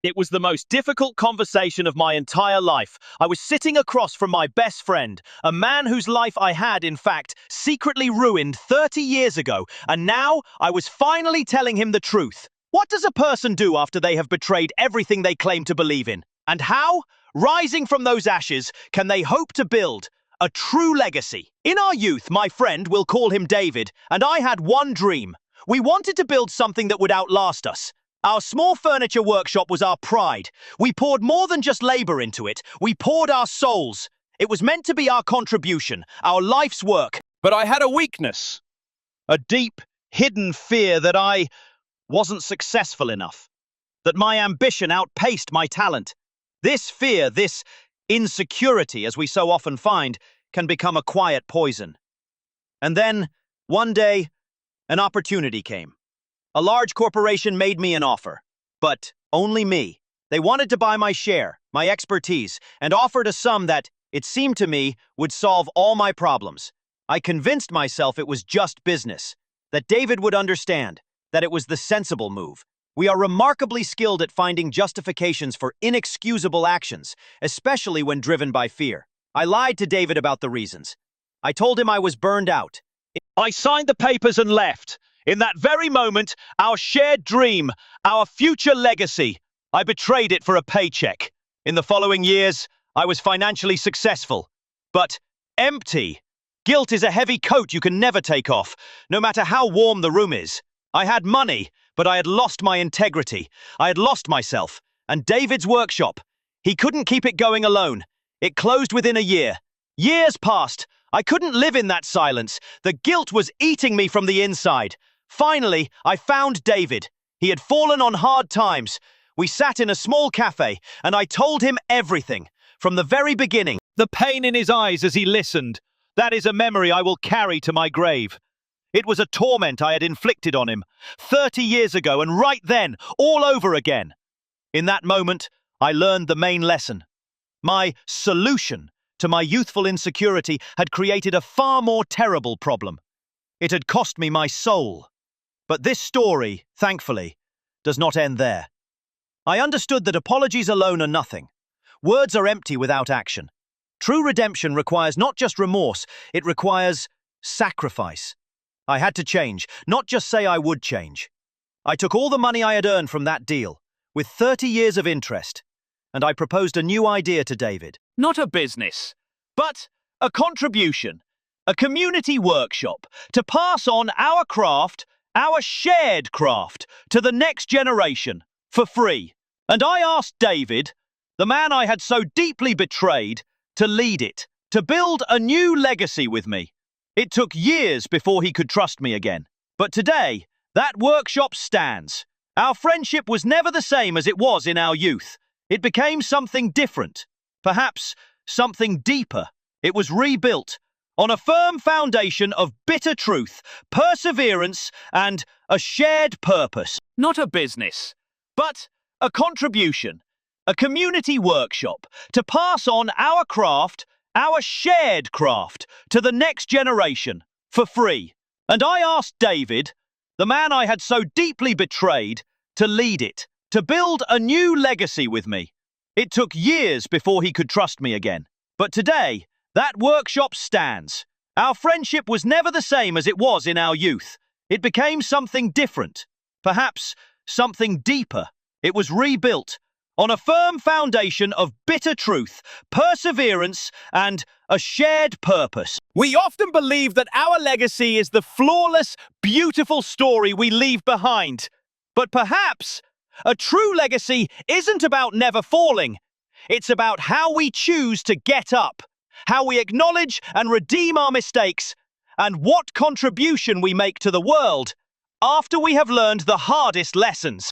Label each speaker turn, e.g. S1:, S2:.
S1: It was the most difficult conversation of my entire life. I was sitting across from my best friend, a man whose life I had, in fact, secretly ruined 30 years ago, and now I was finally telling him the truth. What does a person do after they have betrayed everything they claim to believe in? And how, rising from those ashes, can they hope to build a true legacy? In our youth, my friend, we'll call him David, and I had one dream. We wanted to build something that would outlast us. Our small furniture workshop was our pride. We poured more than just labor into it. We poured our souls. It was meant to be our contribution, our life's work. But I had a weakness, a deep, hidden fear that I wasn't successful enough, that my ambition outpaced my talent. This fear, this insecurity, as we so often find, can become a quiet poison. And then, one day, an opportunity came. A large corporation made me an offer, but only me. They wanted to buy my share, my expertise, and offered a sum that, it seemed to me, would solve all my problems. I convinced myself it was just business, that David would understand, that it was the sensible move. We are remarkably skilled at finding justifications for inexcusable actions, especially when driven by fear. I lied to David about the reasons. I told him I was burned out. I signed the papers and left. In that very moment, our shared dream, our future legacy, I betrayed it for a paycheck. In the following years, I was financially successful, but empty. Guilt is a heavy coat you can never take off, no matter how warm the room is. I had money, but I had lost my integrity. I had lost myself. And David's workshop, he couldn't keep it going alone. It closed within a year. Years passed. I couldn't live in that silence. The guilt was eating me from the inside. Finally, I found David. He had fallen on hard times. We sat in a small cafe, and I told him everything, from the very beginning. The pain in his eyes as he listened, that is a memory I will carry to my grave. It was a torment I had inflicted on him, 30 years ago, and right then, all over again. In that moment, I learned the main lesson. My solution to my youthful insecurity had created a far more terrible problem. It had cost me my soul. But this story, thankfully, does not end there. I understood that apologies alone are nothing. Words are empty without action. True redemption requires not just remorse, it requires sacrifice. I had to change, not just say I would change. I took all the money I had earned from that deal, with 30 years of interest, and I proposed a new idea to David. Not a business, but a contribution, a community workshop to pass on our craft, our shared craft, to the next generation, for free. And I asked David, the man I had so deeply betrayed, to lead it, to build a new legacy with me. It took years before he could trust me again. But today, that workshop stands. Our friendship was never the same as it was in our youth. It became something different, perhaps something deeper. It was rebuilt on a firm foundation of bitter truth, perseverance, and a shared purpose. Not a business, but a contribution, a community workshop to pass on our craft, our shared craft, to the next generation, for free. And I asked David, the man I had so deeply betrayed, to lead it, to build a new legacy with me. It took years before he could trust me again. But today, that workshop stands. Our friendship was never the same as it was in our youth. It became something different, perhaps something deeper. It was rebuilt on a firm foundation of bitter truth, perseverance, and a shared purpose. We often believe that our legacy is the flawless, beautiful story we leave behind. But perhaps a true legacy isn't about never falling. It's about how we choose to get up, how we acknowledge and redeem our mistakes, and what contribution we make to the world after we have learned the hardest lessons.